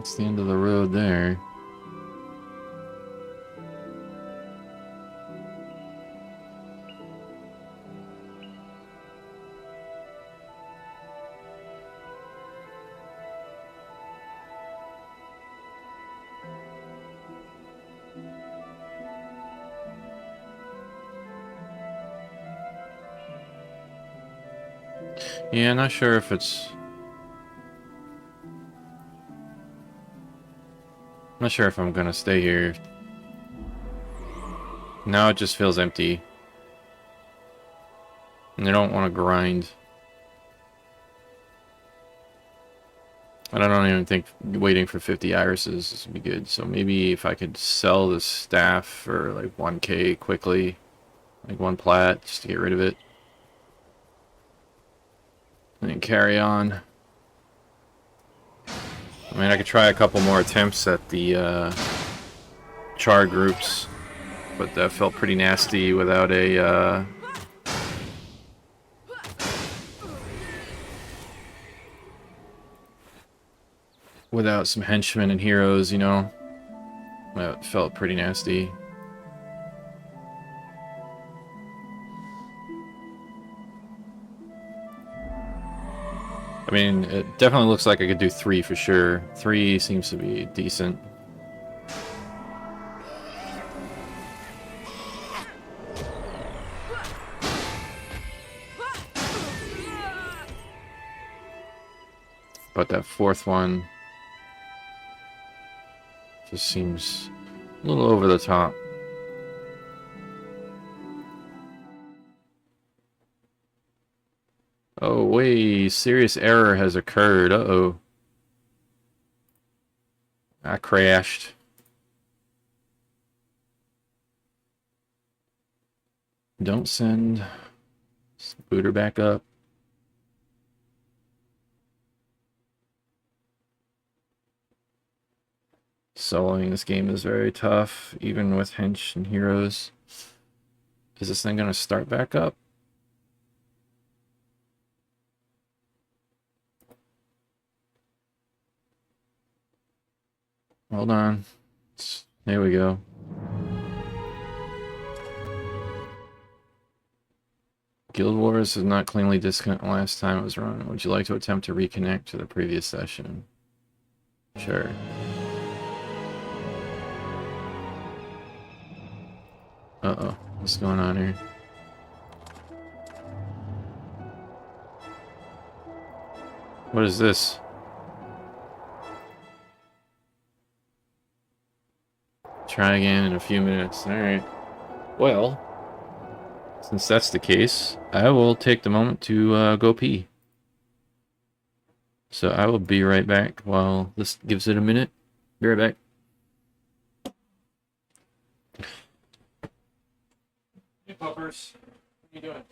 That's the end of the road there. Yeah, not sure if it's... Not sure if I'm gonna stay here. Now it just feels empty. And I don't want to grind. And I don't even think waiting for 50 irises would be good. So maybe if I could sell the staff for like 1k quickly. Like 1 plat, just to get rid of it. And then carry on. I mean, I could try a couple more attempts at the char groups. But that felt pretty nasty without a... without some henchmen and heroes, you know? That felt pretty nasty. I mean, it definitely looks like I could do 3 for sure. 3 seems to be decent. But that 4th one just seems a little over the top. Oh, wait, serious error has occurred. Uh-oh. I crashed. Don't send. Boot her back up. Soloing this game is very tough, even with hench and heroes. Is this thing gonna start back up? Hold on. There we go. Guild Wars is not cleanly disconnected last time it was run. Would you like to attempt to reconnect to the previous session? Sure. Uh-oh. What's going on here? What is this? Try again in a few minutes. Alright. Well, since that's the case, I will take the moment to go pee. So I will be right back while this gives it a minute. Be right back. Hey, puppers. What are you doing?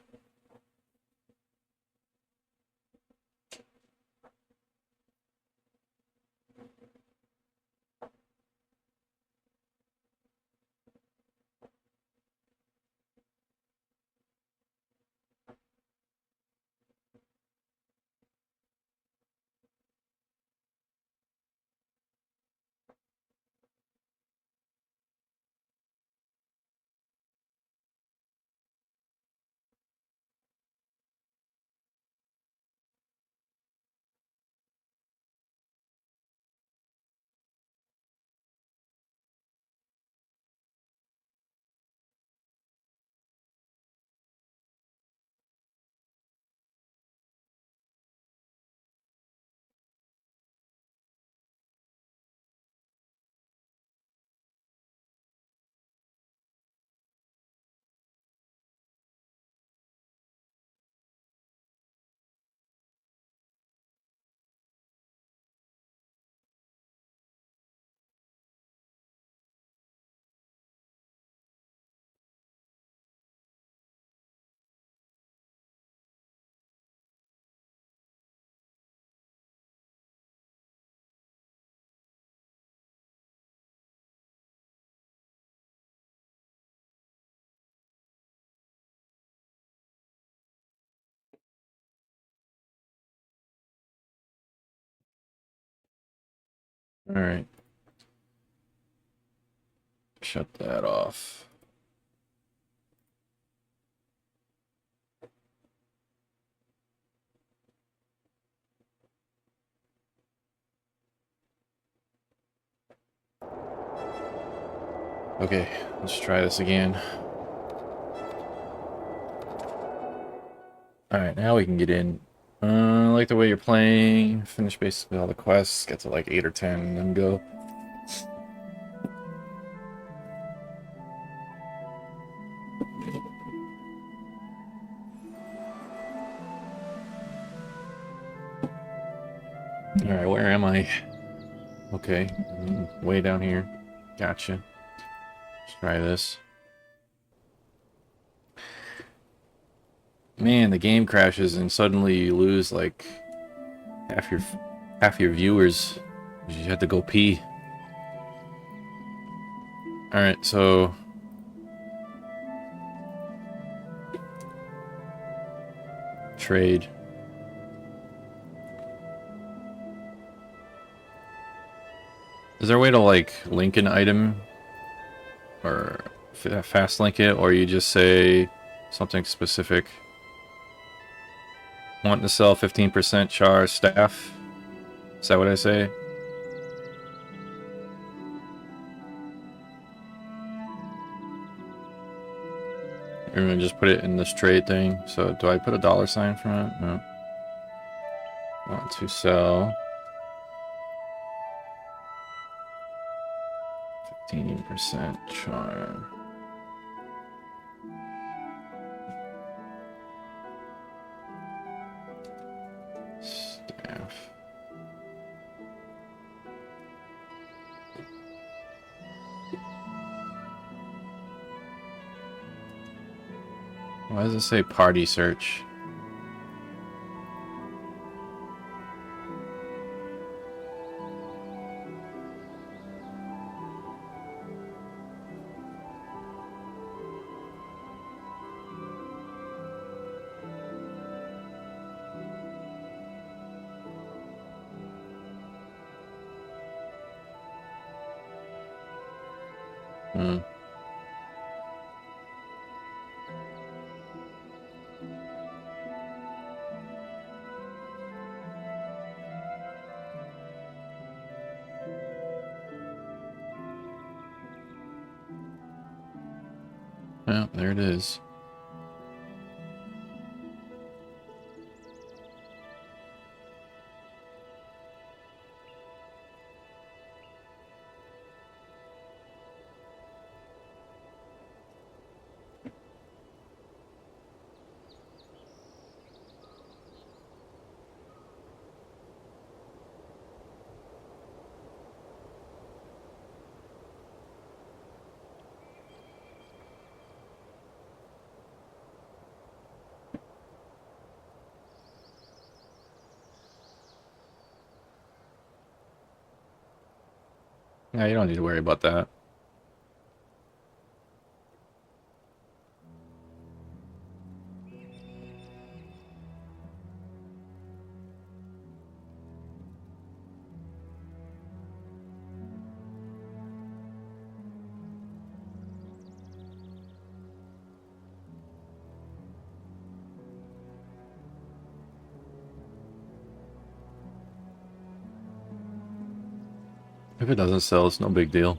Alright. Shut that off. Okay, let's try this again. Alright, now we can get in. I like the way you're playing. Finish basically all the quests. Get to like 8 or 10 and then go. Alright, where am I? Okay, way down here. Gotcha. Let's try this. Man, the game crashes and suddenly you lose like half your viewers. You had to go pee. Alright, so trade. Is there a way to like link an item or fast link it, or you just say something specific? Want to sell 15% char staff? Is that what I say? Or gonna just put it in this trade thing. So do I put a $sign from it? No. Want to sell 15% char. Staff. Why does it say party search? Hmm. Yeah, there it is. Yeah, you don't need to worry about that. If it doesn't sell, it's no big deal.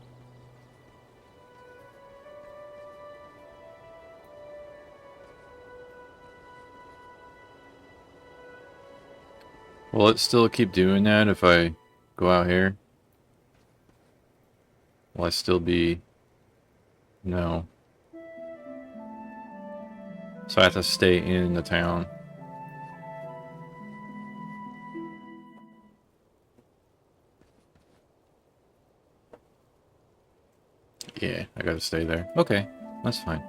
Will it still keep doing that if I go out here? Will I still be... No. So I have to stay in the town. Yeah, I gotta stay there. Okay, that's fine.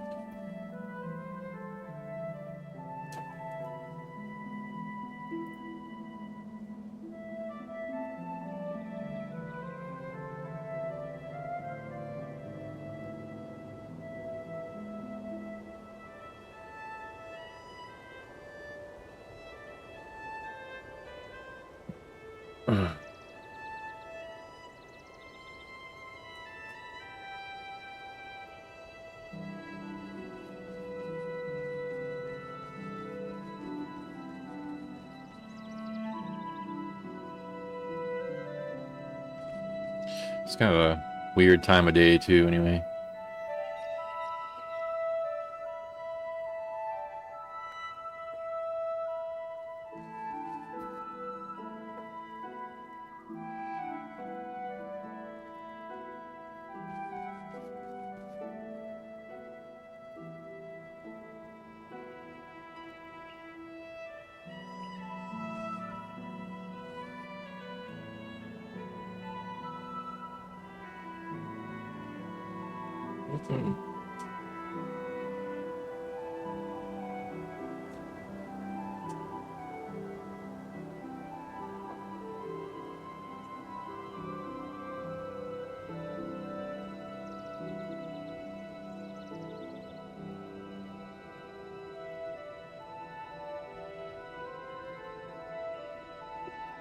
Ugh. It's kind of a weird time of day too, anyway.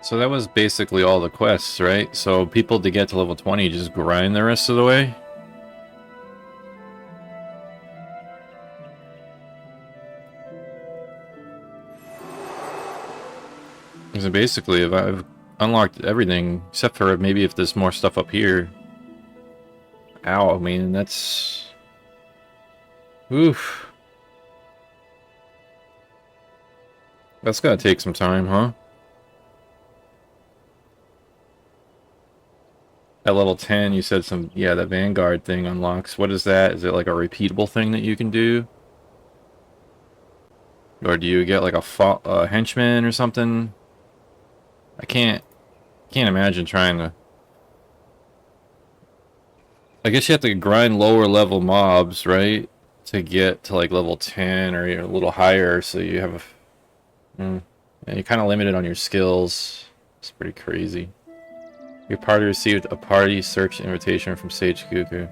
So that was basically all the quests, right? So people to get to level 20 just grind the rest of the way? So basically, if I've unlocked everything, except for maybe if there's more stuff up here. Ow, I mean, that's... Oof. That's gonna take some time, huh? At level 10, you said some... Yeah, that Vanguard thing unlocks. What is that? Is it like a repeatable thing that you can do? Or do you get like a henchman or something? I can't imagine trying to... I guess you have to grind lower level mobs, right? To get to like level 10 or a little higher, so you have a... Yeah, you're kind of limited on your skills. It's pretty crazy. Your party received a party search invitation from Sage Cuckoo.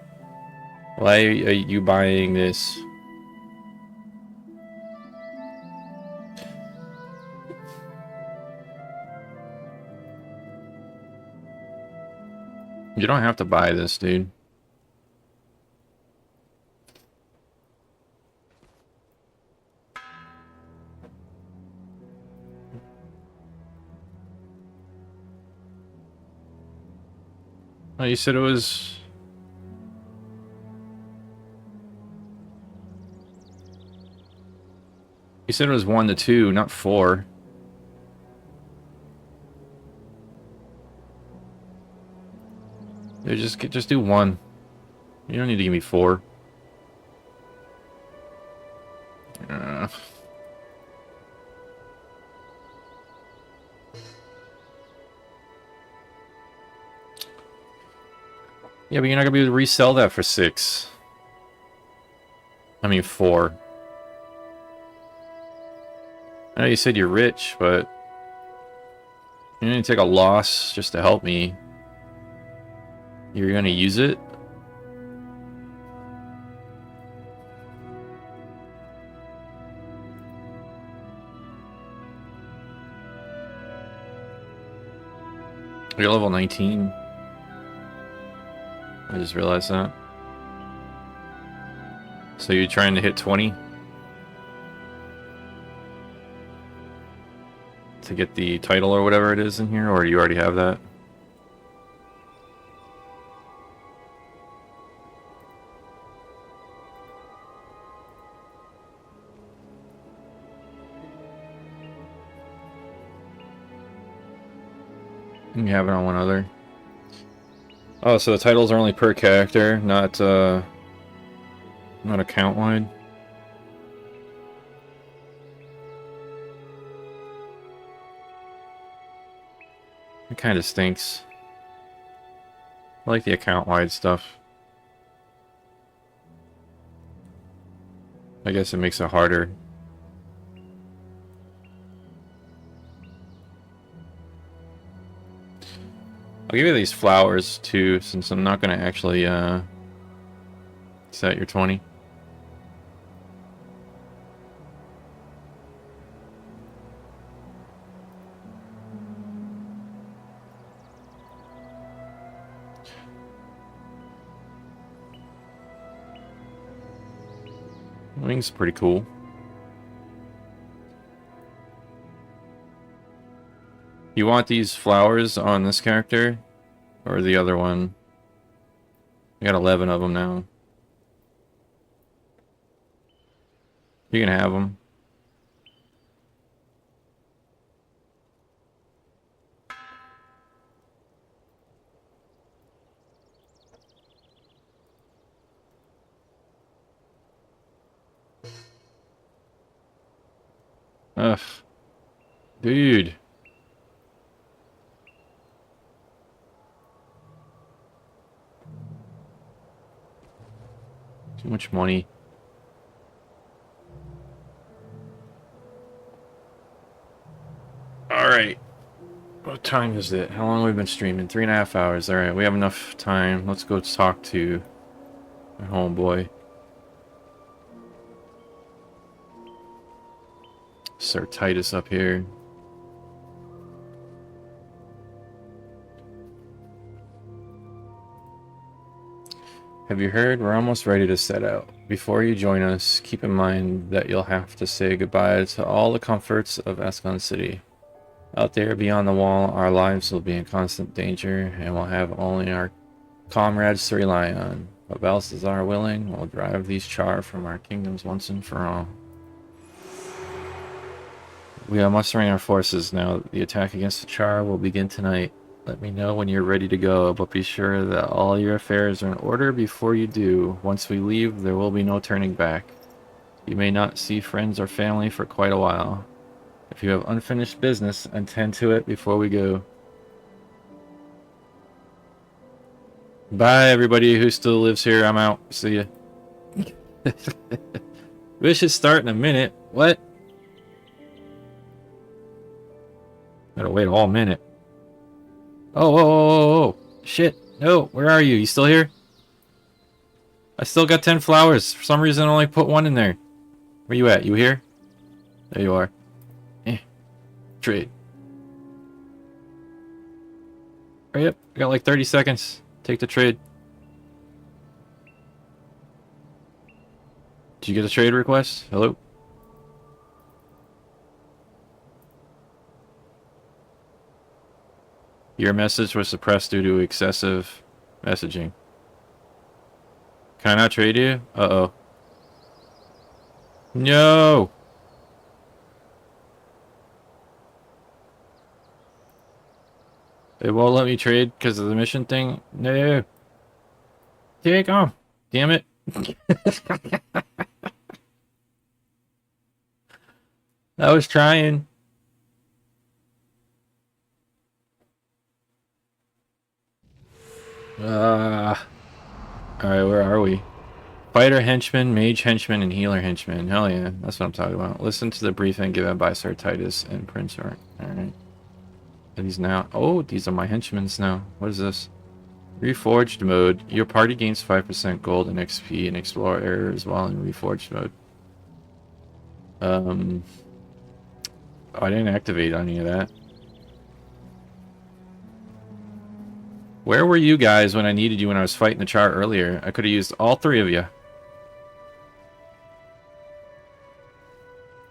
Why are you buying this? You don't have to buy this, dude. Oh, you said it was... You said it was 1 to 2, not 4. Yeah, just do 1. You don't need to give me 4. Yeah, but you're not gonna be able to resell that for 6. I mean 4. I know you said you're rich, but you need to take a loss just to help me. You're gonna use it? You're level 19. I just realized that. So you're trying to hit 20? To get the title or whatever it is in here, or do you already have that? You have it on one other. Oh, so the titles are only per character, not account-wide? It kind of stinks. I like the account-wide stuff. I guess it makes it harder. I'll give you these flowers too, since I'm not gonna actually set your 20. Wing's pretty cool. You want these flowers on this character? Or the other one? I got 11 of them now. You can have them. Ugh. Dude. Too much money. Alright. What time is it? How long have we been streaming? 3.5 hours. Alright, we have enough time. Let's go talk to my homeboy. Sir Titus up here. Have you heard? We're almost ready to set out. Before you join us, keep in mind that you'll have to say goodbye to all the comforts of Ascalon City. Out there beyond the wall, our lives will be in constant danger, and we'll have only our comrades to rely on. But Balthazar willing, we'll drive these Char from our kingdoms once and for all. We are mustering our forces now. The attack against the Char will begin tonight. Let me know when you're ready to go, but be sure that all your affairs are in order before you do. Once we leave, there will be no turning back. You may not see friends or family for quite a while. If you have unfinished business, attend to it before we go. Bye, everybody who still lives here. I'm out. See ya. We should start in a minute. What? Gotta wait all minute. Oh, whoa, whoa, whoa, whoa. Shit. No, where are you? You still here? I still got 10 flowers. For some reason, I only put one in there. Where you at? You here? There you are. Trade. Hurry up. I got like 30 seconds. Take the trade. Did you get a trade request? Hello? Your message was suppressed due to excessive messaging. Can I not trade you? Uh-oh. No! It won't let me trade because of the mission thing? No. Take off. Damn it. I was trying. Alright, where are we? Fighter henchman, mage henchman, and healer henchman. Hell yeah, that's what I'm talking about. Listen to the briefing given by Sir Titus and Prince Art. Alright. Are these now? Oh, these are my henchmen now. What is this? Reforged mode. Your party gains 5% gold and XP and explore areas while in Reforged mode. I didn't activate any of that. Where were you guys when I needed you when I was fighting the Char earlier? I could have used all three of you.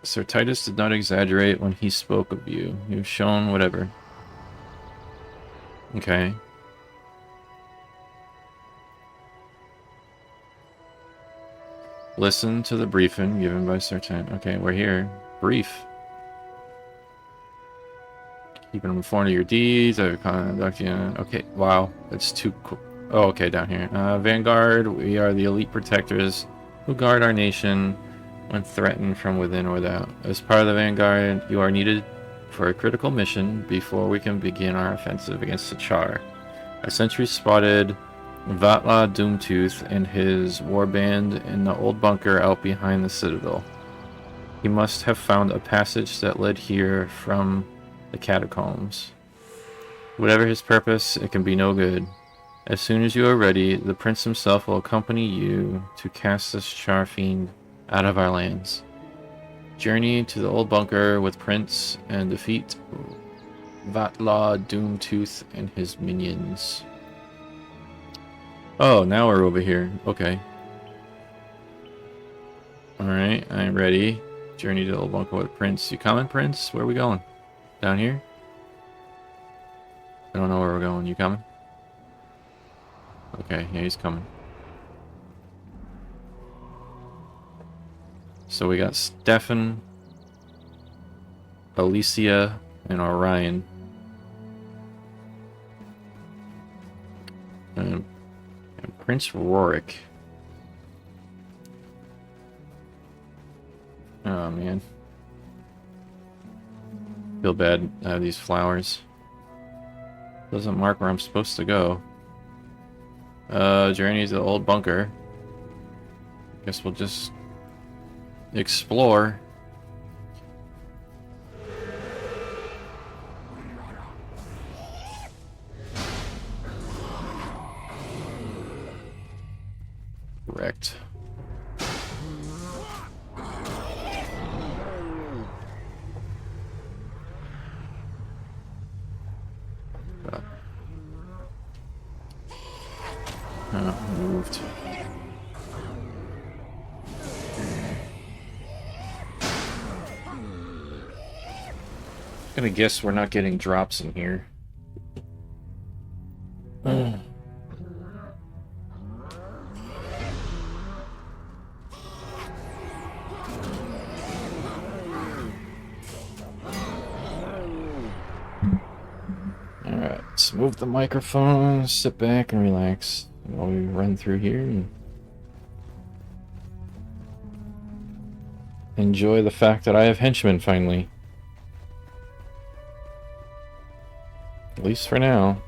Sir Titus did not exaggerate when he spoke of you. You've shown whatever. Okay. Listen to the briefing given by Sir Titus. Okay, we're here. Brief. Keeping them informed of your deeds. Okay, wow. That's too cool. Oh, okay, down here. Vanguard, we are the elite protectors who guard our nation when threatened from within or without. As part of the Vanguard, you are needed for a critical mission before we can begin our offensive against the Char. Our sentry spotted Vatla Doomtooth and his warband in the old bunker out behind the citadel. He must have found a passage that led here from the catacombs. Whatever his purpose, it can be no good. As soon as you are ready, the prince himself will accompany you to cast this Char fiend out of our lands. Journey to the old bunker with Prince and defeat Vatla Doomtooth and his minions. Oh, now we're over here. Okay. Alright, I'm ready. Journey to the old bunker with Prince. You coming, Prince? Where are we going? Down here? I don't know where we're going. You coming? Okay, yeah, he's coming. So we got Stefan, Alicia, and Orion. And Prince Rorik. Oh man. Feel bad I have these flowers. Doesn't mark where I'm supposed to go. Journey to the old bunker. Guess we'll just explore. Correct. Moved. Gonna guess we're not getting drops in here. Alright, let's move the microphone, sit back and relax while we run through here and enjoy the fact that I have henchmen finally. At least for now.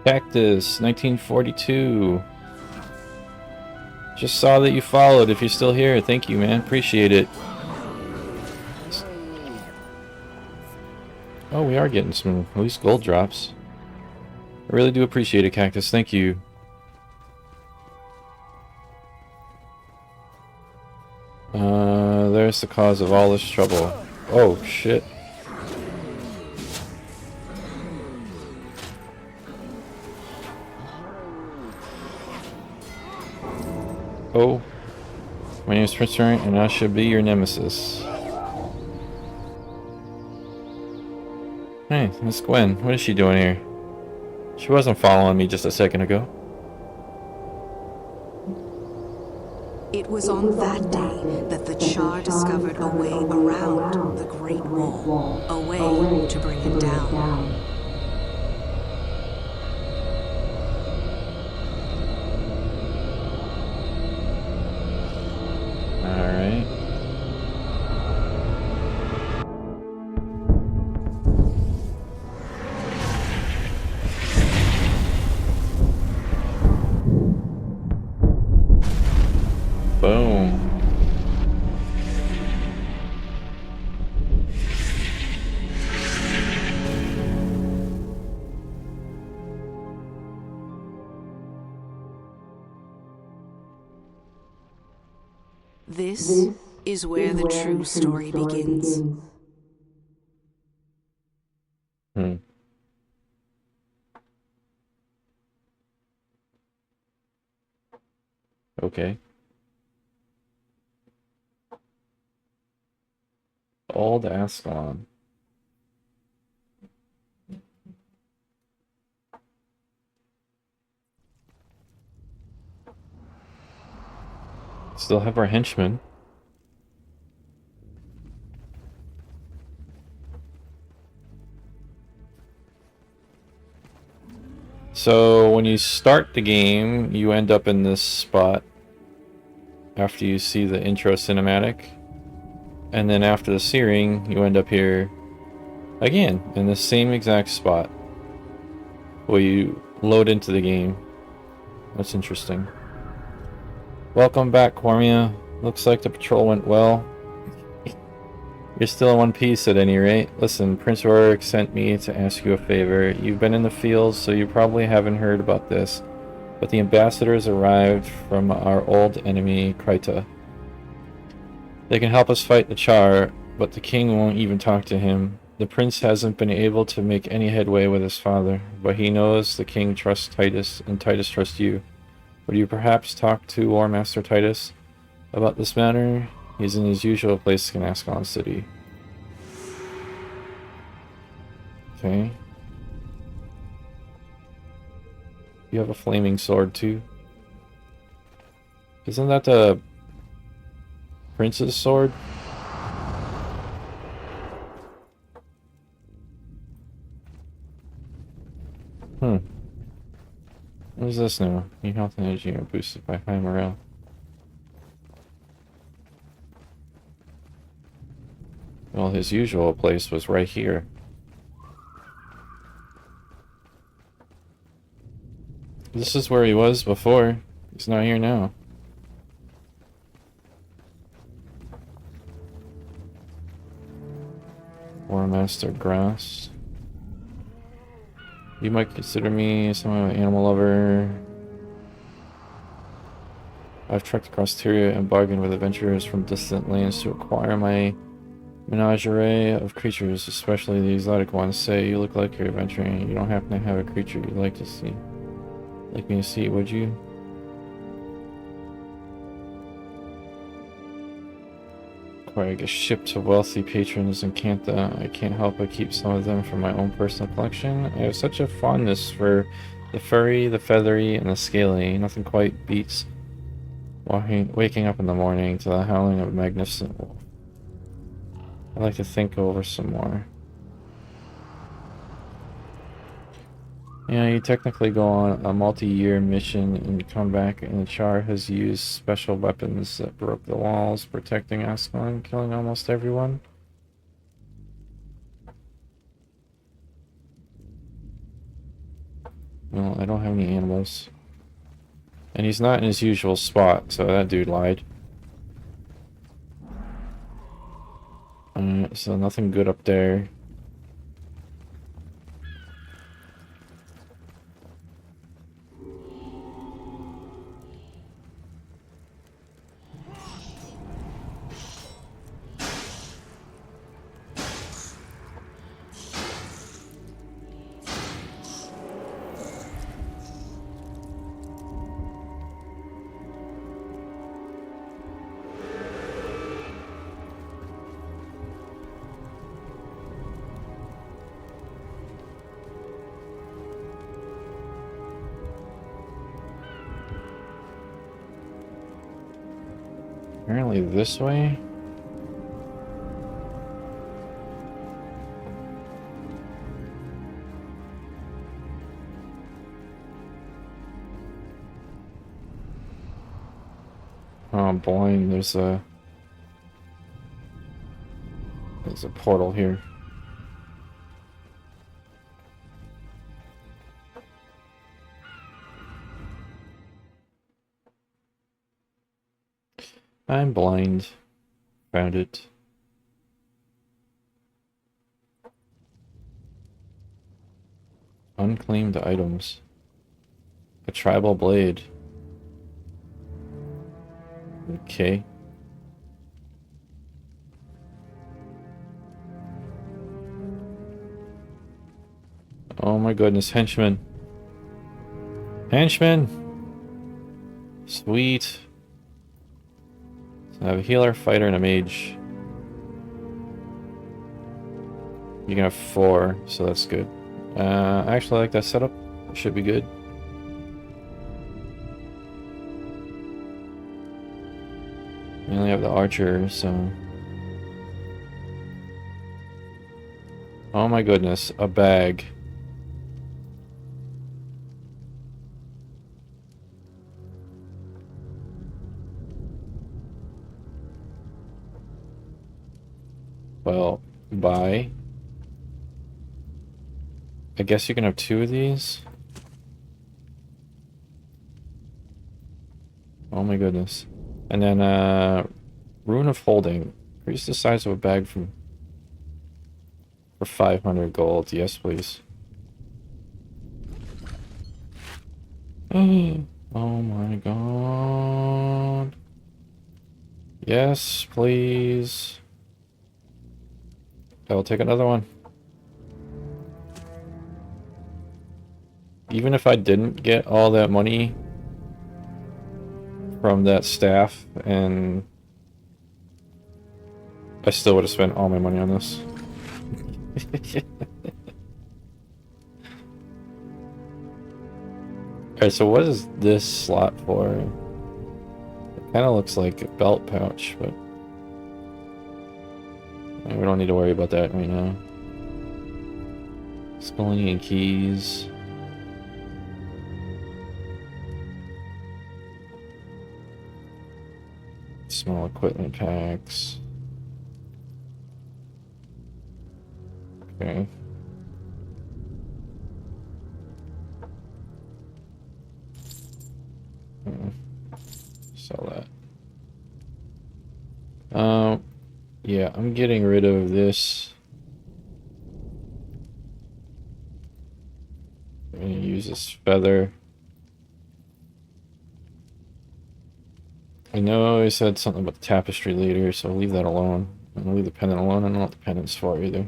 Cactus, 1942. Just saw that you followed. If you're still here, thank you, man. Appreciate it. Oh, we are getting some, at least gold drops. I really do appreciate it, Cactus. Thank you. There's the cause of all this trouble. Oh, shit. Oh, my name is Prince Rorik, and I should be your nemesis. Hey, Miss Gwen, what is she doing here? She wasn't following me just a second ago. It was on that day that the Char discovered a way around the Great Wall, a way to bring it down. Alright. Boom. This is where the true story begins. Okay. Old Ascalon. Still have our henchmen. So when you start the game, you end up in this spot after you see the intro cinematic. And then after the searing, you end up here again in the same exact spot where you load into the game. That's interesting. Welcome back, Cormia. Looks like the patrol went well. You're still in one piece at any rate. Listen, Prince Rorik sent me to ask you a favor. You've been in the fields, so you probably haven't heard about this. But the ambassadors arrived from our old enemy, Krita. They can help us fight the Char, but the king won't even talk to him. The prince hasn't been able to make any headway with his father, but he knows the king trusts Titus, and Titus trusts you. Would you perhaps talk to War Master Titus about this matter? He's in his usual place in Ascalon City. Okay. You have a flaming sword too. Isn't that the prince's sword? What is this now? Your health and energy are boosted by high morale. Well, his usual place was right here. This is where he was before. He's not here now. War Master Grass. You might consider me some animal lover. I've trekked across Tyria and bargained with adventurers from distant lands to acquire my menagerie of creatures, especially the exotic ones. Say you look like you're adventuring. You don't happen to have a creature you'd like to see. Like me to see, would you? Acquiring a ship to wealthy patrons in Cantha. I can't help but keep some of them for my own personal collection. I have such a fondness for the furry, the feathery, and the scaly. Nothing quite beats waking up in the morning to the howling of a magnificent wolf. I'd like to think over some more. Yeah, you technically go on a multi-year mission and come back, and the Char has used special weapons that broke the walls, protecting Ascalon, killing almost everyone. Well, I don't have any animals. And he's not in his usual spot, so that dude lied. So nothing good up there. Apparently this way? Oh, I'm blind. There's a portal here. I'm blind. Found it. Unclaimed items. A tribal blade. Okay. Oh my goodness, henchmen. Henchmen! Sweet. So I have a healer, fighter, and a mage. You can have 4, so that's good. I actually like that setup. It should be good. We only have the archer, so... Oh my goodness, a bag. Well, buy. I guess you can have 2 of these. Oh my goodness. And then, Rune of Holding. Increase the size of a bag for 500 gold. Yes, please. Oh my god. Yes, please. I'll take another one. Even if I didn't get all that money from that staff, and I still would have spent all my money on this. Alright, so what is this slot for? It kind of looks like a belt pouch, but we don't need to worry about that right now. Scullion keys. Small equipment packs. Okay. Sell that. Yeah, I'm getting rid of this. I'm gonna use this feather. I know I said something about the tapestry later, so I'll leave that alone. I'm gonna leave the pendant alone. I don't know what the pendant's for either.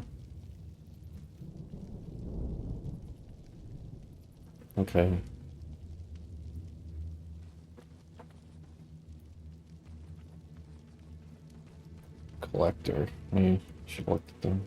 Okay. Collector. I should look at them.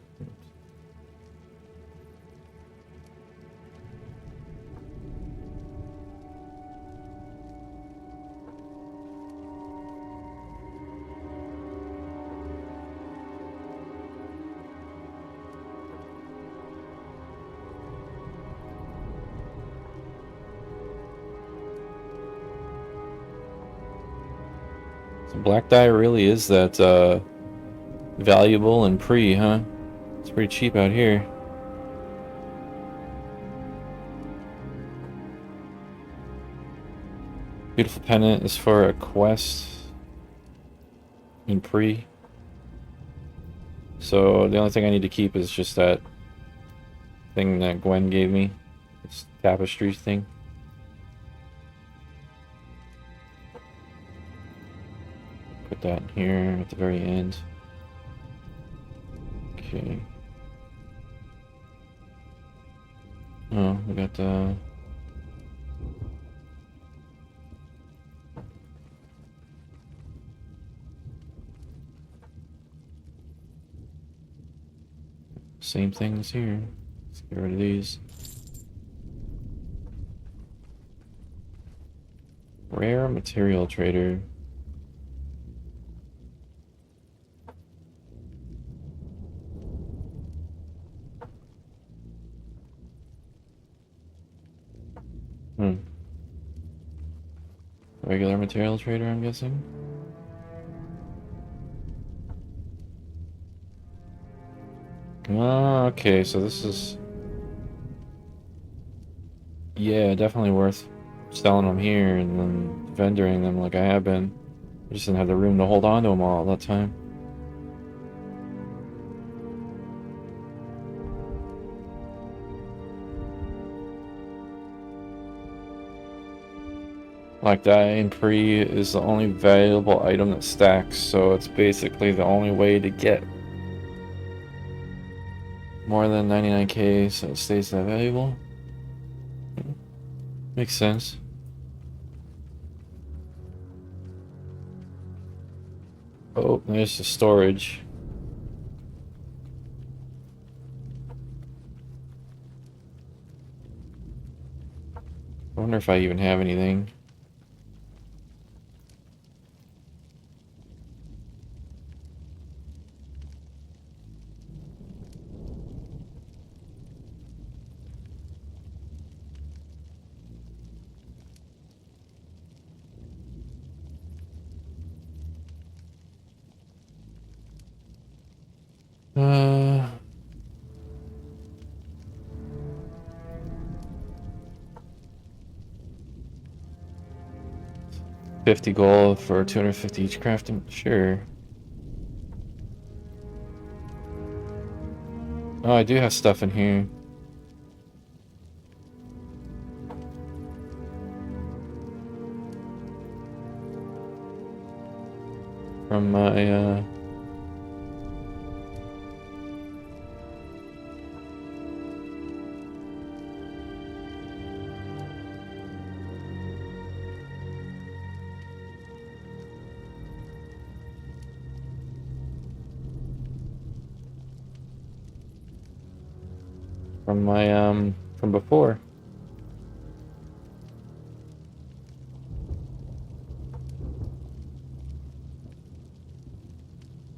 So black dye really is that valuable and pre, huh? It's pretty cheap out here. Beautiful pendant is for a quest in pre. So the only thing I need to keep is just that thing that Gwen gave me. This tapestry thing. Put that here at the very end. Okay. Oh, we got the... same things here. Let's get rid of these. Rare material trader. Regular material trader, I'm guessing. Oh, okay, so this is... yeah, definitely worth selling them here and then vendoring them like I have been. I just didn't have the room to hold on to them all that time. Like that in pre is the only valuable item that stacks, so it's basically the only way to get more than 99k, so it stays that valuable. Makes sense. Oh, there's the storage. I wonder if I even have anything. Uh... 50 gold for 250 each crafting? Sure. Oh, I do have stuff in here. from my from before.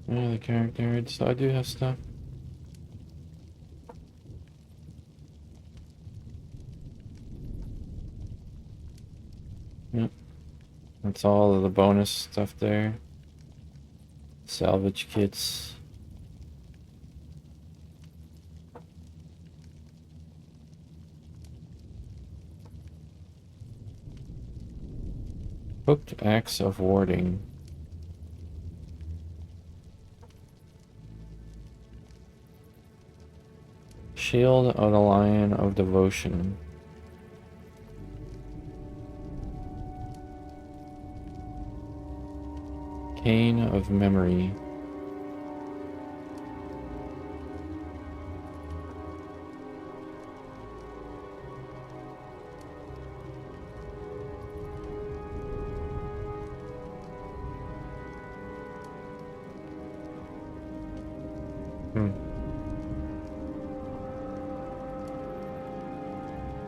Yeah, the character, so I do have stuff. Yep. That's all of the bonus stuff there. Salvage kits. Hooked axe of warding. Shield of the Lion of Devotion. Cane of Memory.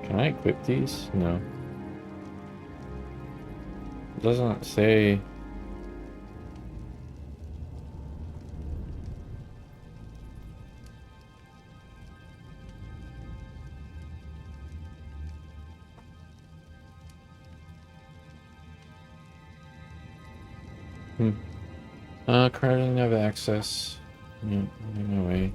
Can I equip these? No. It doesn't say. Currently have access. Yeah, no way.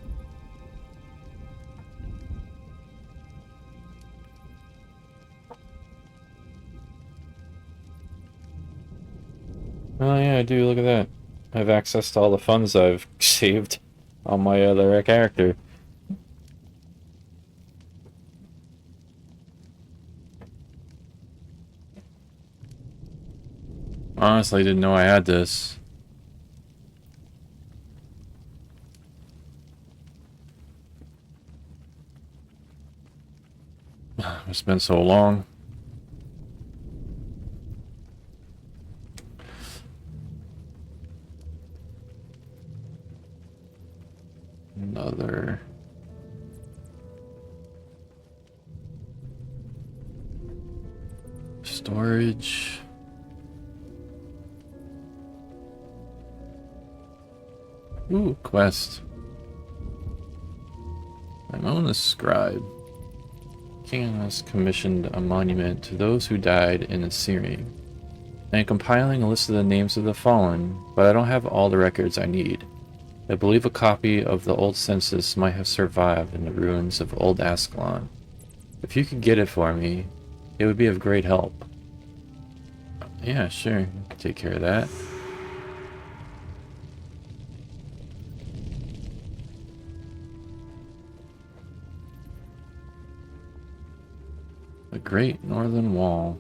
Oh yeah, I do, look at that. I have access to all the funds I've saved on my other character. Honestly, didn't know I had this. It's been so long. Another. Storage. Ooh, quest. I'm on the scribe. King has commissioned a monument to those who died in Assyria. I am compiling a list of the names of the fallen, but I don't have all the records I need. I believe a copy of the old census might have survived in the ruins of Old Ascalon. If you could get it for me, it would be of great help. Yeah, sure. Take care of that. The Great Northern Wall.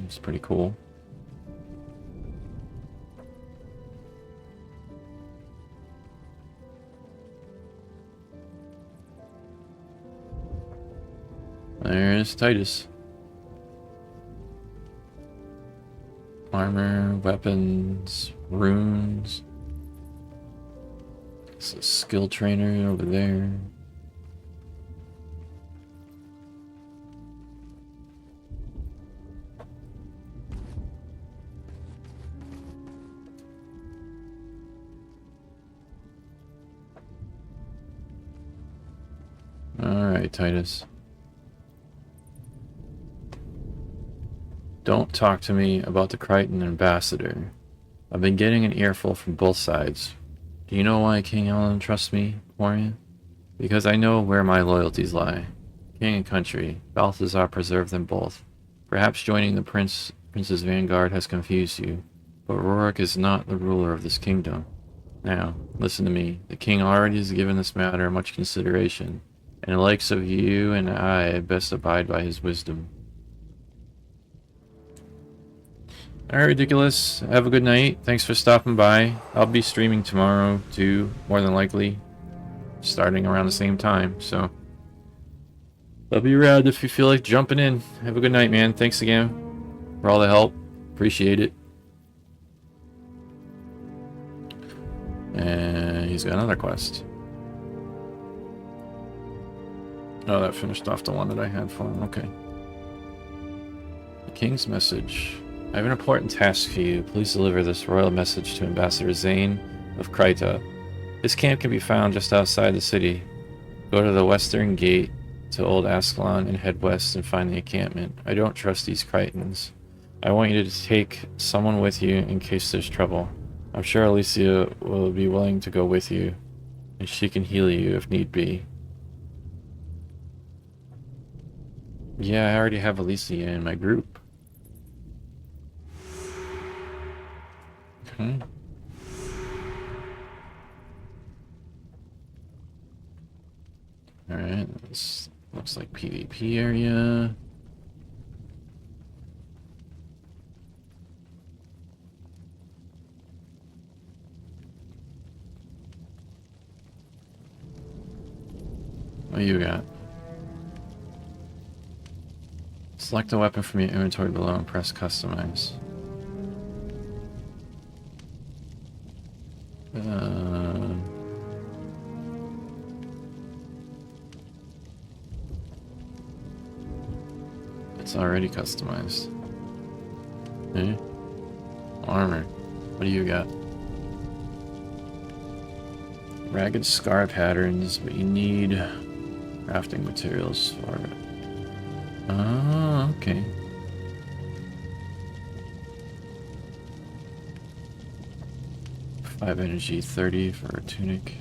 It's pretty cool. There's Titus. Armor, weapons, runes. It's a skill trainer over there. Alright, Titus. Don't talk to me about the Crichton ambassador. I've been getting an earful from both sides. Do you know why King Alan trusts me, Warrior? Because I know where my loyalties lie. King and country, Balthazar preserved them both. Perhaps joining the prince's vanguard has confused you, but Rorik is not the ruler of this kingdom. Now, listen to me. The king already has given this matter much consideration, and the likes of you and I had best abide by his wisdom. Alright, Ridiculous. Have a good night. Thanks for stopping by. I'll be streaming tomorrow, too, more than likely. Starting around the same time, so... I'll be around if you feel like jumping in. Have a good night, man. Thanks again for all the help. Appreciate it. And he's got another quest. Oh, that finished off the one that I had for him. Okay. The King's message. I have an important task for you. Please deliver this royal message to Ambassador Zane of Kryta. His camp can be found just outside the city. Go to the western gate to Old Ascalon and head west and find the encampment. I don't trust these Krytans. I want you to take someone with you in case there's trouble. I'm sure Alicia will be willing to go with you, and she can heal you if need be. Yeah, I already have Alicia in my group. Okay. Alright, this looks like PvP area. What do you got? Select a weapon from your inventory below and press customize. It's already customized. Okay. Armor. What do you got? Ragged scar patterns, but you need crafting materials for it. Oh, okay. Five energy, 30 for a tunic.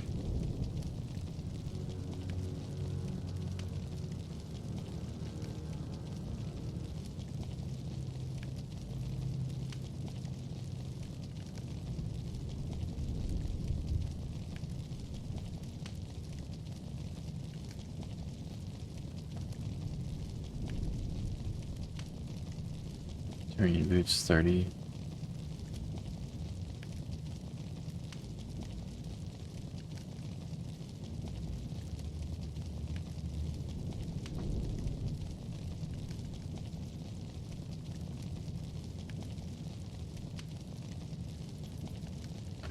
Terrain boots, 30.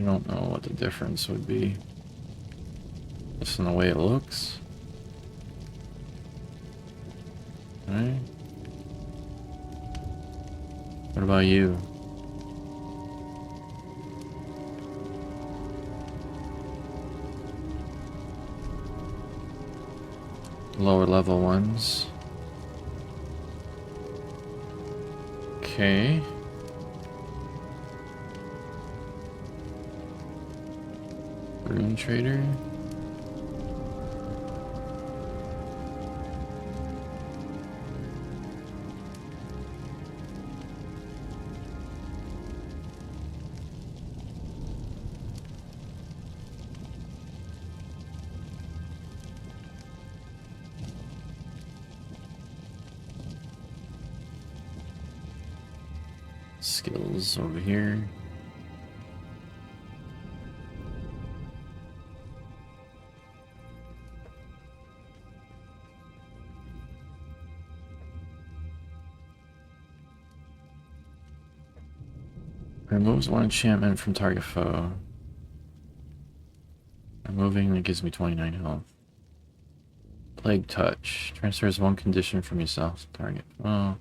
I don't know what the difference would be. Just in the way it looks. Alright. What about you? Lower level ones. Okay. Rune trader. Skills over here. Removes one enchantment from target foe. Removing that gives me 29 health. Plague touch. Transfers one condition from yourself to target. Oh.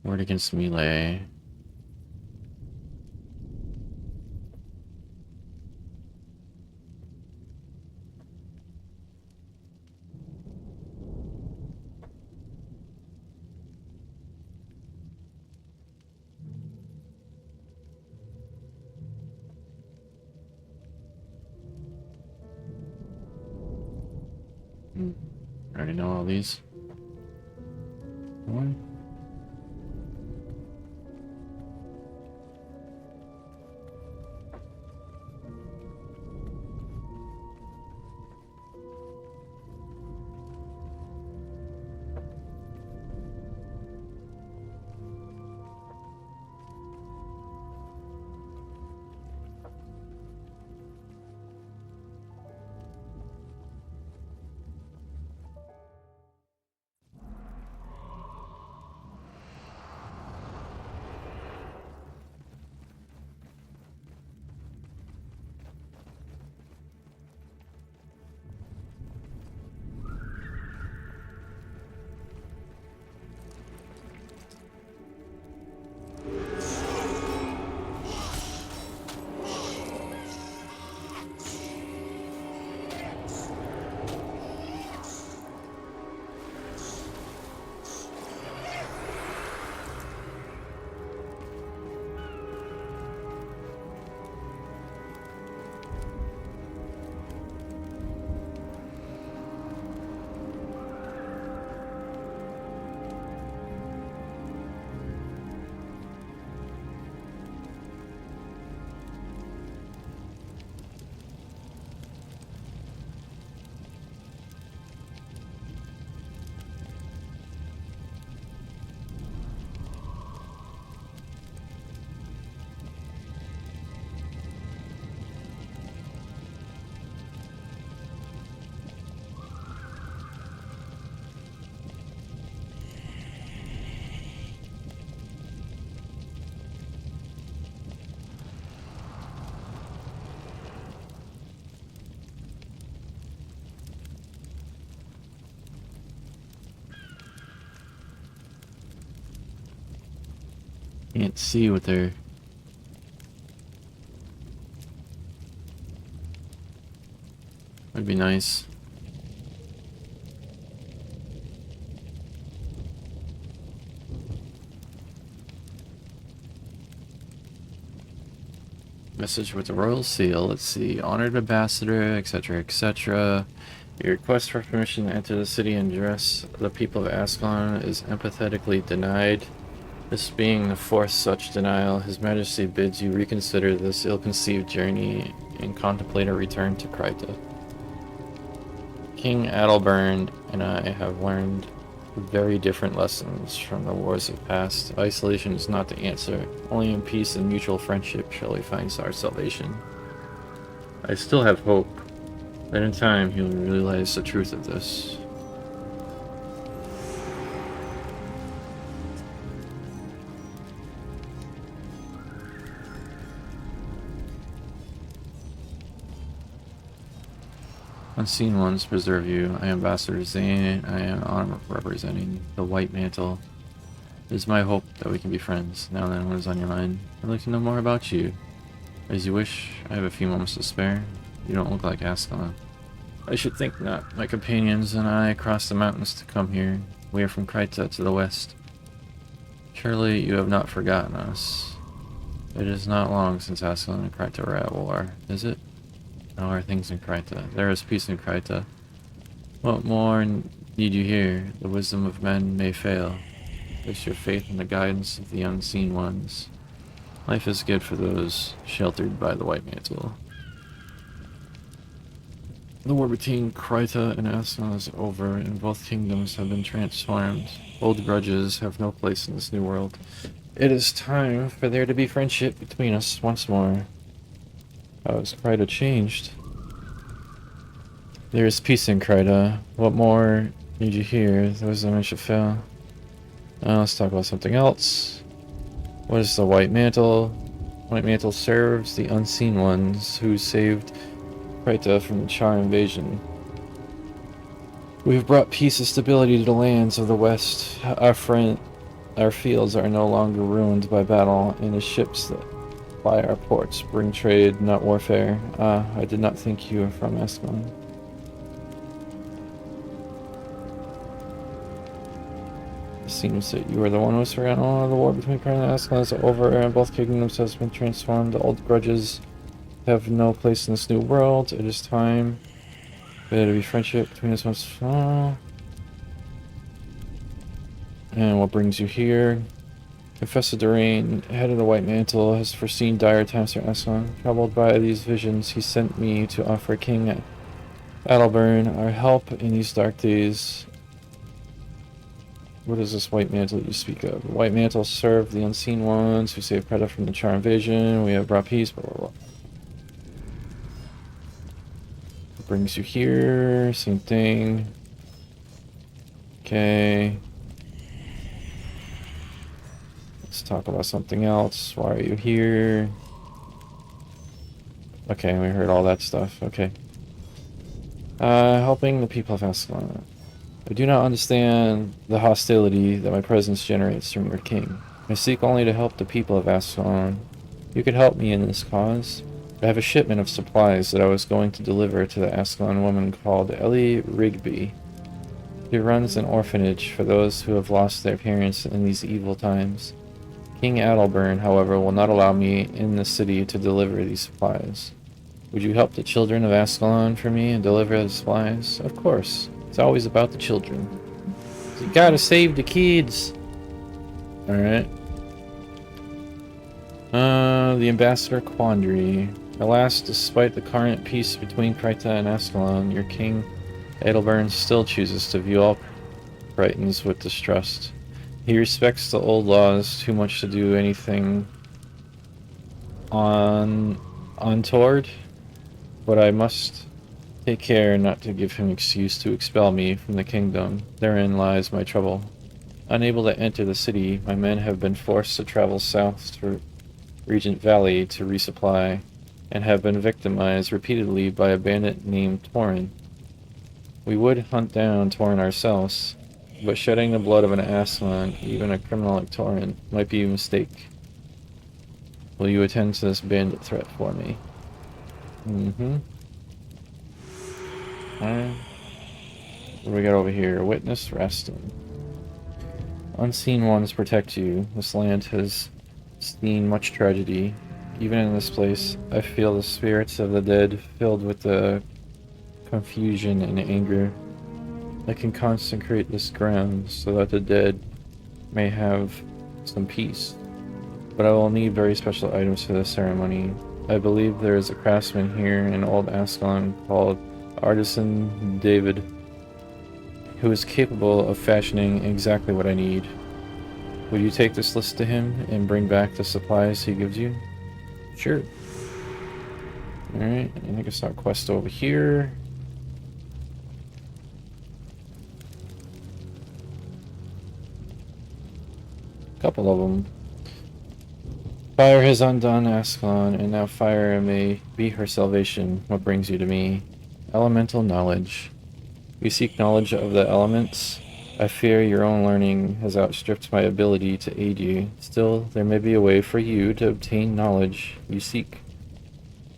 Ward against melee. I already know all these. What? Can't see what they're... Would be nice. Message with the royal seal. Let's see. Honored ambassador, etc., etc. Your request for permission to enter the city and address the people of Ascalon is empathetically denied. This being the fourth such denial, His Majesty bids you reconsider this ill-conceived journey and contemplate a return to Kryta. King Adalbert and I have learned very different lessons from the wars of past. Isolation is not the answer. Only in peace and mutual friendship shall we find our salvation. I still have hope that in time he will realize the truth of this. Unseen ones preserve you. I am Ambassador Zane. I am honored representing the White Mantle. It is my hope that we can be friends. Now then, what is on your mind? I'd like to know more about you. As you wish, I have a few moments to spare. You don't look like Ascalon. I should think not. My companions and I crossed the mountains to come here. We are from Kryta to the west. Surely you have not forgotten us. It is not long since Ascalon and Kryta were at war, is it? How are things in Kryta? There is peace in Kryta. What more need you hear? The wisdom of men may fail. Place your faith in the guidance of the unseen ones. Life is good for those sheltered by the White Mantle. The war between Kryta and Ascalon is over, and both kingdoms have been transformed. Old grudges have no place in this new world. It is time for there to be friendship between us once more. How has Kryta changed? There is peace in Kryta. What more need you hear? The wisdom should fail. Now let's talk about something else. What is the White Mantle? White Mantle serves the unseen ones who saved Kryta from the Char invasion. We have brought peace and stability to the lands of the West. Our fields are no longer ruined by battle, and the ships that fly our ports bring trade, not warfare. I did not think you were from Ascalon. It seems that you are the one who has forgotten all of the war between Kryta and Ascalon is over, and both kingdoms has been transformed. The old grudges have no place in this new world. It is time for there to be friendship between us once. And what brings you here? Professor Durain, head of the White Mantle, has foreseen dire times for Ascalon. Troubled by these visions, he sent me to offer King Adalbert our help in these dark days. What is this White Mantle you speak of? The White Mantle served the unseen ones who saved Kryta from the Char invasion. We have brought peace, blah blah blah. What brings you here? Same thing. Okay. Let's talk about something else. Why are you here? Okay, we heard all that stuff. Okay. Helping the people of Ascalon. I do not understand the hostility that my presence generates from your king. I seek only to help the people of Ascalon. You could help me in this cause. I have a shipment of supplies that I was going to deliver to the Ascalon woman called Ellie Rigby. She runs an orphanage for those who have lost their parents in these evil times. King Adalbert, however, will not allow me in the city to deliver these supplies. Would you help the children of Ascalon for me and deliver the supplies? Of course. It's always about the children. You gotta save the kids! Alright. The Ambassador Quandary. Alas, despite the current peace between Kryta and Ascalon, your king, Adalbert, still chooses to view all Krytans with distrust. He respects the old laws too much to do anything untoward, but I must take care not to give him excuse to expel me from the kingdom. Therein lies my trouble. Unable to enter the city, my men have been forced to travel south to Regent Valley to resupply, and have been victimized repeatedly by a bandit named Torin. We would hunt down Torin ourselves, but shedding the blood of an Aslan, even a criminal like Torin, might be a mistake. Will you attend to this bandit threat for me? Mm-hmm. Alright. What do we got over here? Witness resting. Unseen ones protect you. This land has seen much tragedy. Even in this place, I feel the spirits of the dead filled with the confusion and anger. I can consecrate this ground so that the dead may have some peace. But I will need very special items for the ceremony. I believe there is a craftsman here in Old Ascalon called Artisan David, who is capable of fashioning exactly what I need. Would you take this list to him and bring back the supplies he gives you? Sure. Alright, I think I saw a quest over here. Couple of them. Fire has undone Ascalon, and now fire may be her salvation. What brings you to me? Elemental knowledge. You seek knowledge of the elements. I fear your own learning has outstripped my ability to aid you. Still, there may be a way for you to obtain knowledge you seek.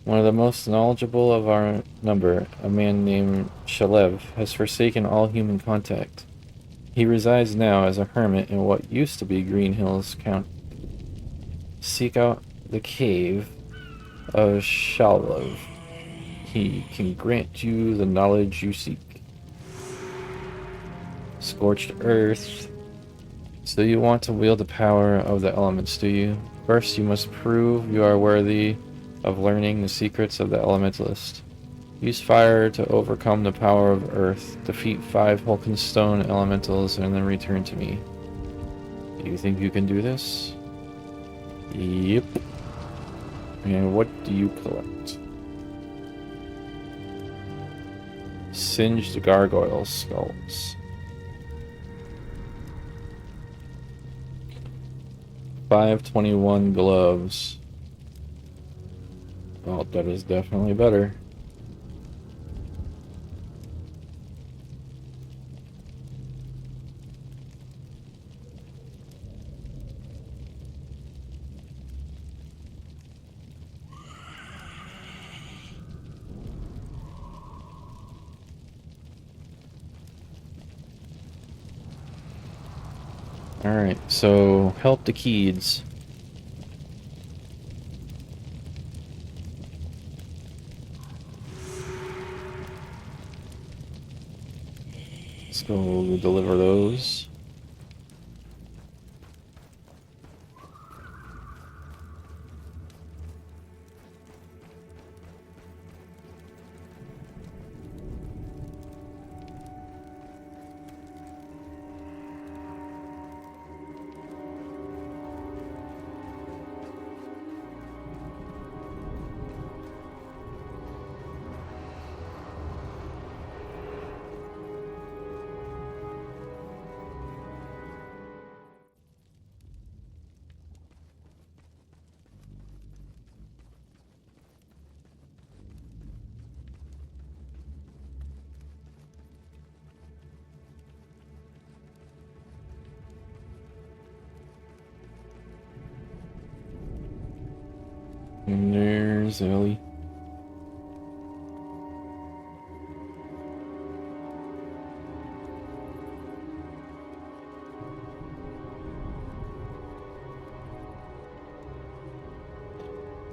One of the most knowledgeable of our number, a man named Shalev, has forsaken all human contact. He resides now as a hermit in what used to be Green Hills County. Seek out the cave of Shalev. He can grant you the knowledge you seek. Scorched Earth. So you want to wield the power of the elements, do you? First, you must prove you are worthy of learning the secrets of the Elementalist. Use fire to overcome the power of Earth. Defeat 5 Hulkenstone Elementals and then return to me. Do you think you can do this? Yep. And what do you collect? Singed gargoyle skulls. 521 gloves. Well, that is definitely better. Alright, so help the Keeds. Let's go deliver those. And there's Ellie.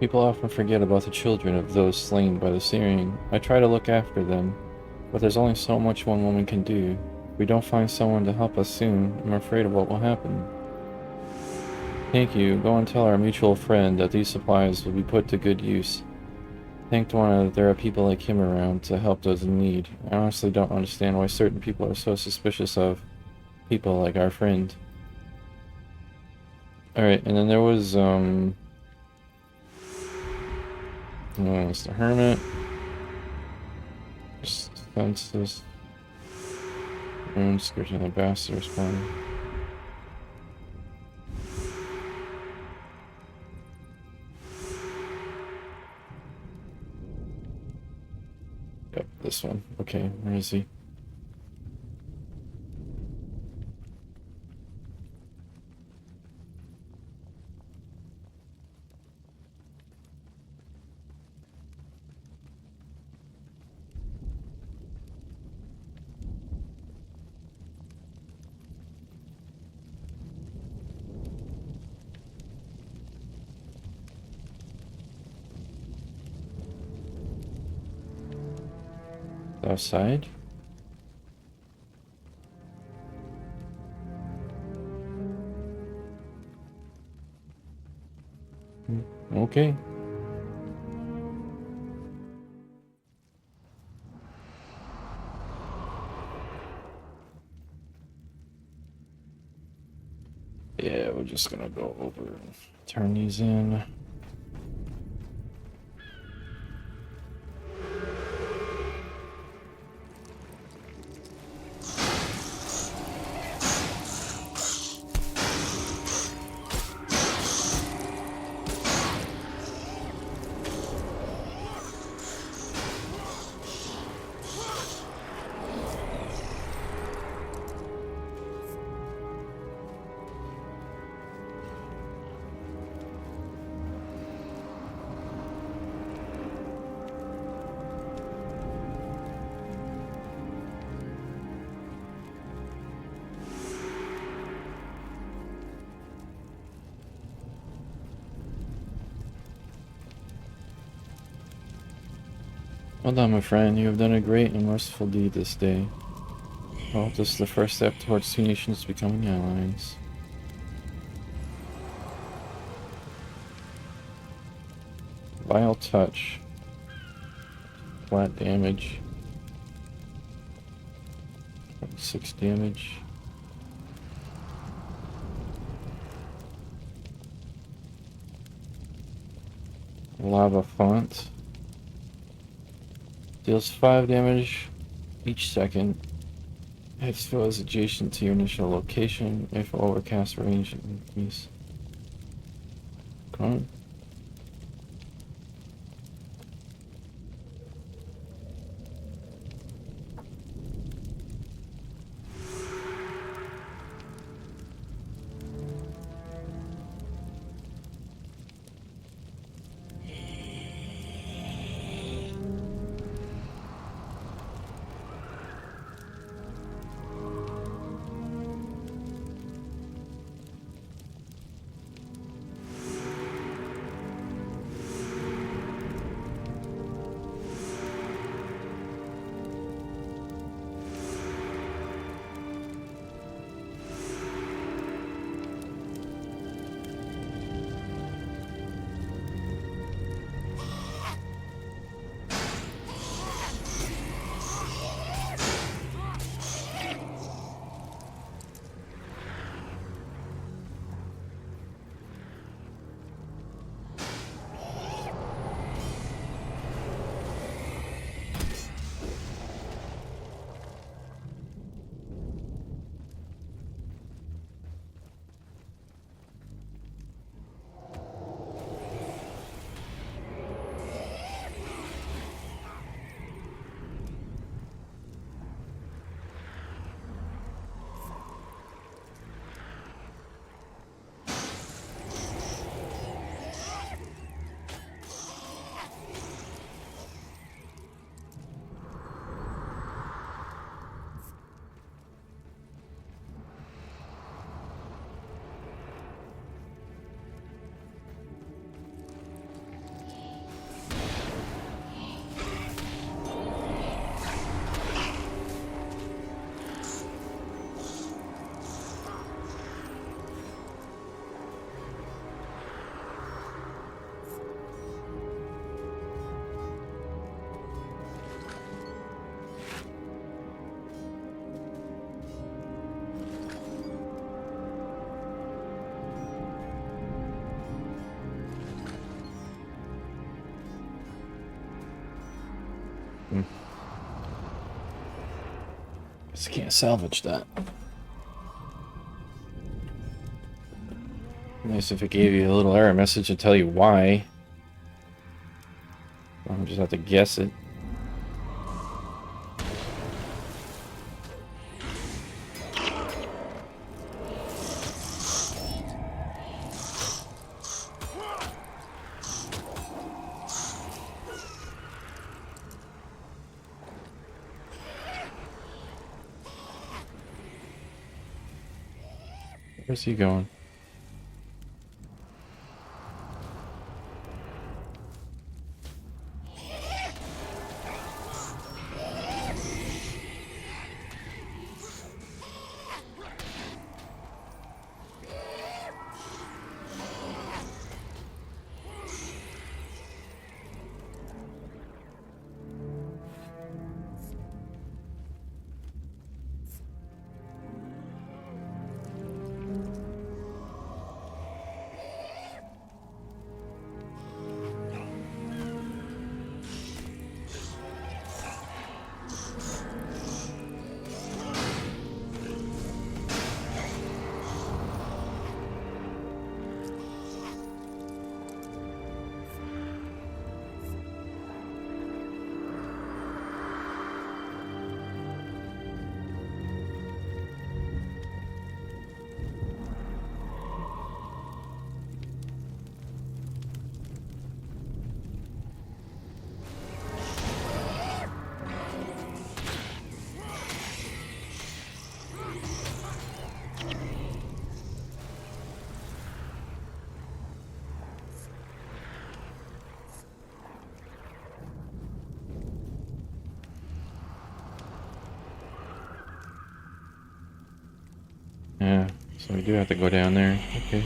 People often forget about the children of those slain by the Syrian. I try to look after them, but there's only so much one woman can do. If we don't find someone to help us soon, I'm afraid of what will happen. Thank you. Go and tell our mutual friend that these supplies will be put to good use. Thank Dwana that there are people like him around to help those in need. I honestly don't understand why certain people are so suspicious of people like our friend. Alright, and then there was, it's the Hermit. Census. Rune Scourging the Bastard's Spawn. Yep, this one. Okay, where is he? Outside. Okay. Yeah, we're just gonna go over and turn these in. Well done, my friend. You have done a great and merciful deed this day. Well, this is the first step towards two nations becoming allies. Vile touch. Flat damage. 6 damage. Lava font. Deals 5 damage each second. If it was adjacent to your initial location, if overcast range increase. Come on. Guess I can't salvage that. Nice if it gave you a little error message to tell you why. I'll just have to guess it. Where's he going? So we do have to go down there. Okay.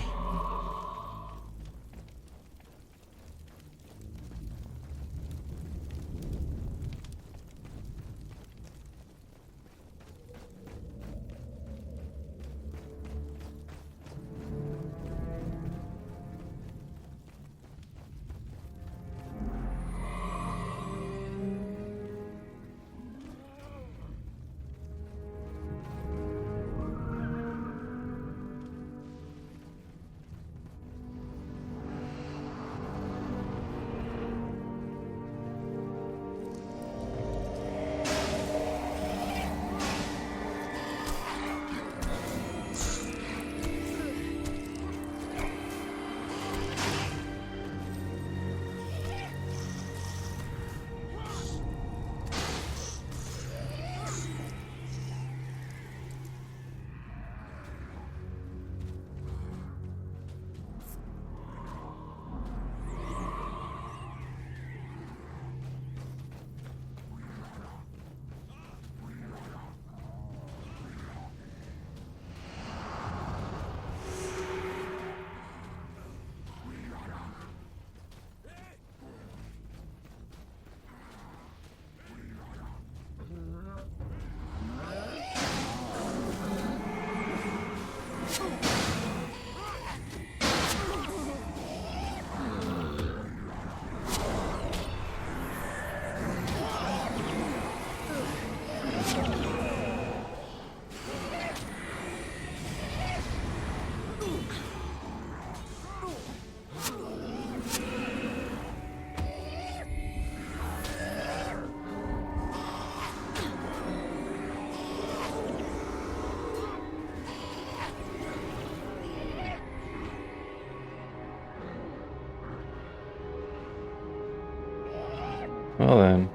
Well then.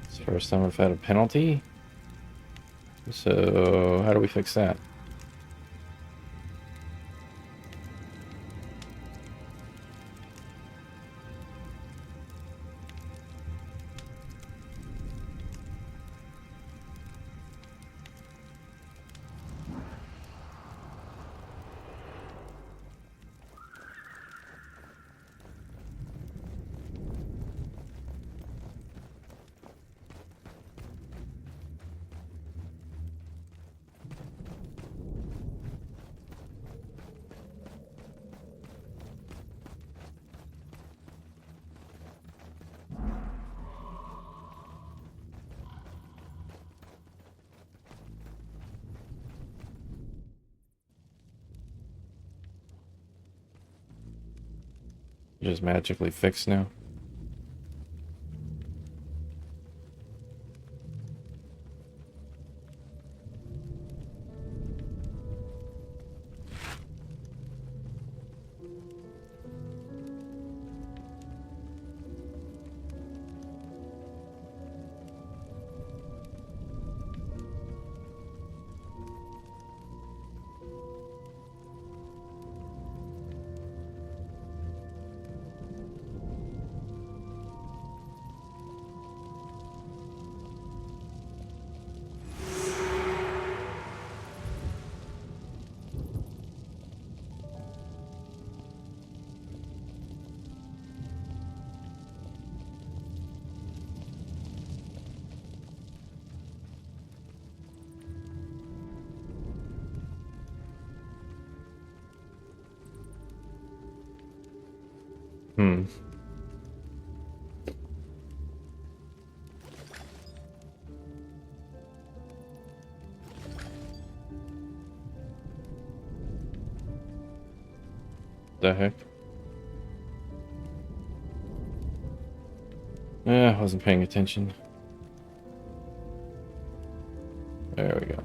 It's the first time I've had a penalty. So how do we fix that? Just magically fixed now. Hmm. The heck? I wasn't paying attention. There we go.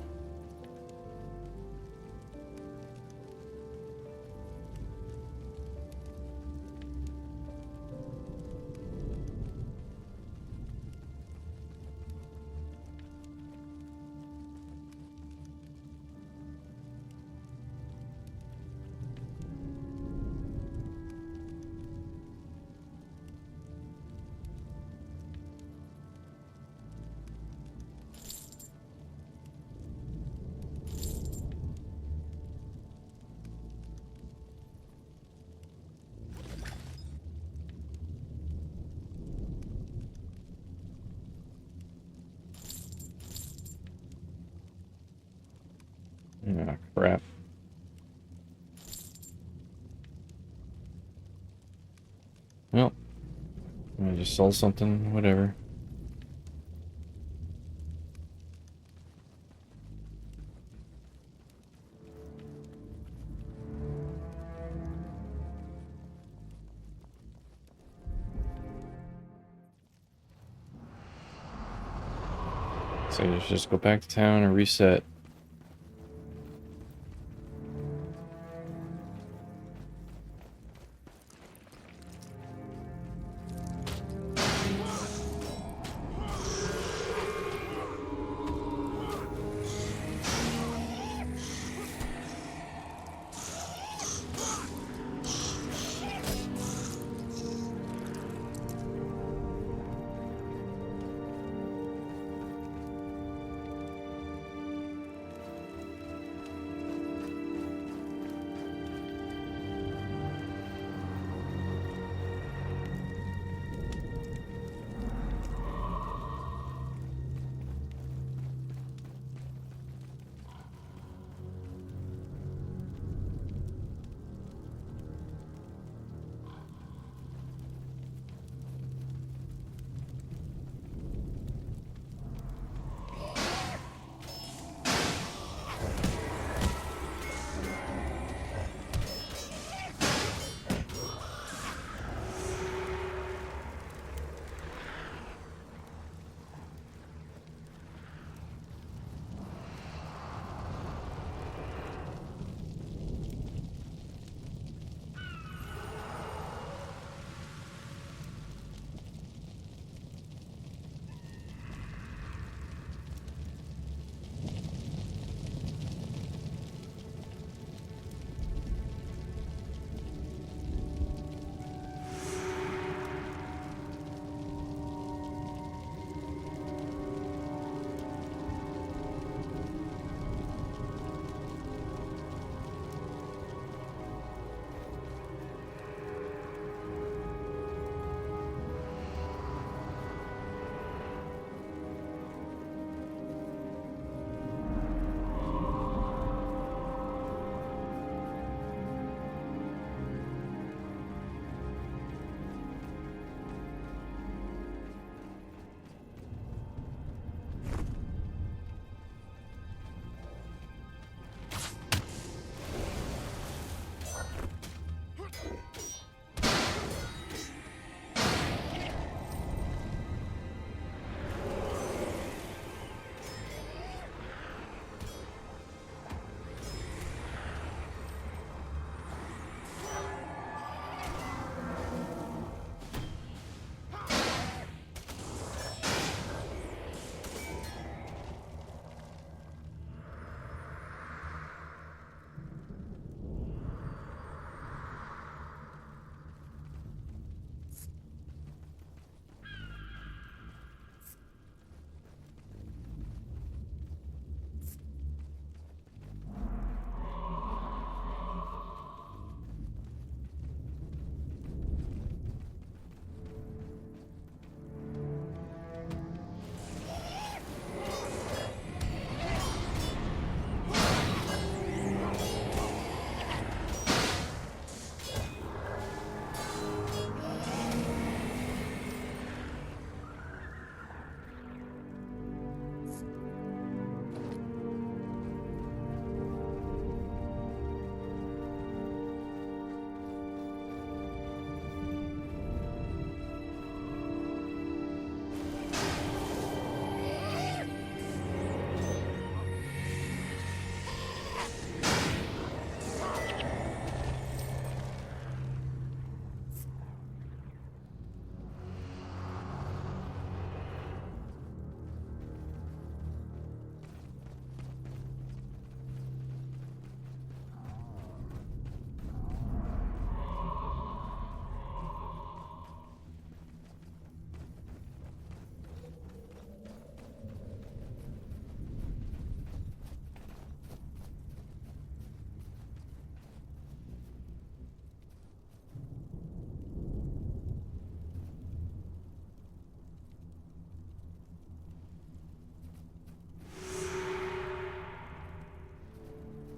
Well, I just sold something, whatever. So let's just go back to town and reset.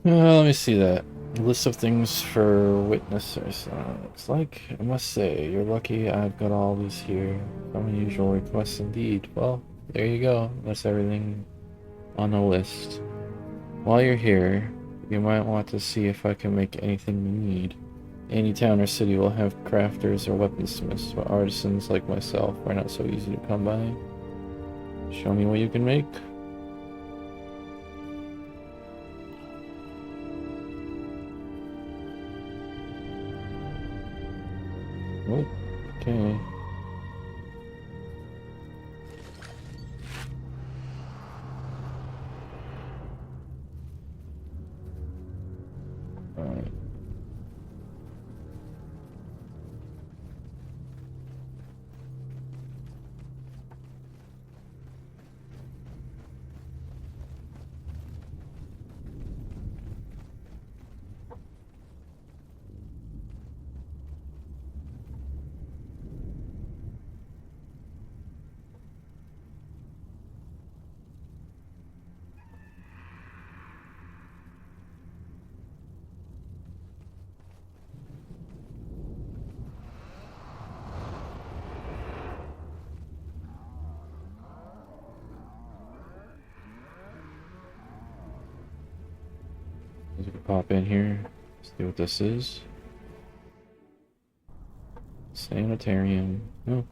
Let me see that. List of things for witnessers. Looks like, I must say, you're lucky I've got all these here. Some unusual requests indeed. Well, there you go. That's everything on the list. While you're here, you might want to see if I can make anything you need. Any town or city will have crafters or weaponsmiths, but artisans like myself are not so easy to come by. Show me what you can make. Oh, okay. Alright. We can pop in here, see what this is. Sanitarium. Oh.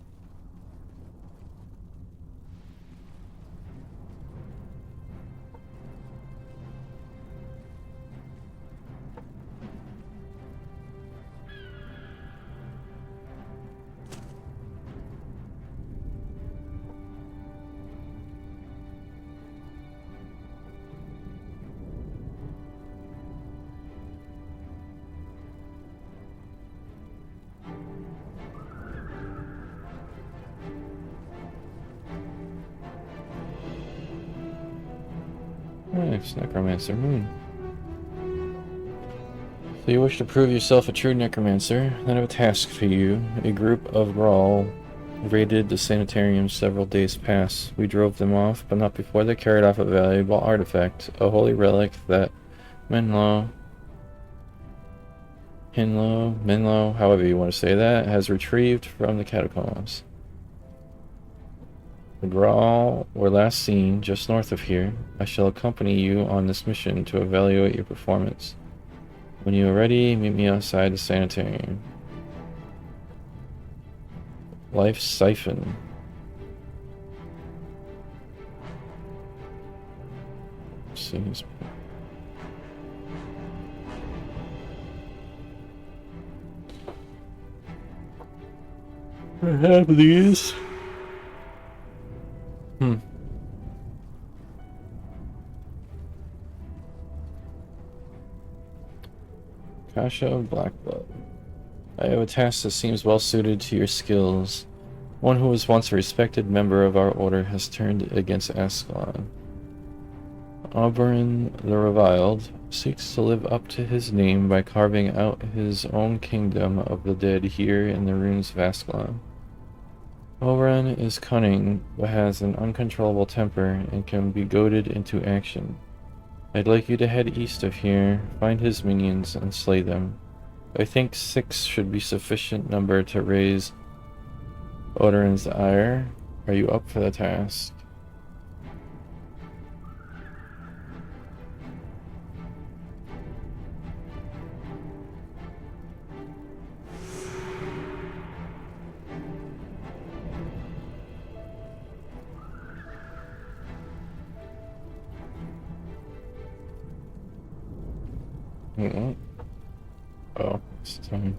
Nice, Necromancer. So you wish to prove yourself a true necromancer? Then I have a task for you. A group of Grawl raided the sanitarium several days past. We drove them off, but not before they carried off a valuable artifact, a holy relic that Menlo, however you want to say that, has retrieved from the catacombs. The Grawl were last seen just north of here. I shall accompany you on this mission to evaluate your performance. When you are ready, meet me outside the sanitarium. Life Siphon. Let's see. I have these. Kasha of Blackblood. I have a task that seems well suited to your skills. One who was once a respected member of our order has turned against Ascalon. Oberyn the Reviled seeks to live up to his name by carving out his own kingdom of the dead here in the ruins of Ascalon. Oberyn is cunning, but has an uncontrollable temper and can be goaded into action. I'd like you to head east of here, find his minions, and slay them. I think 6 should be sufficient number to raise Oberyn's ire. Are you up for the task? Oh, it's time.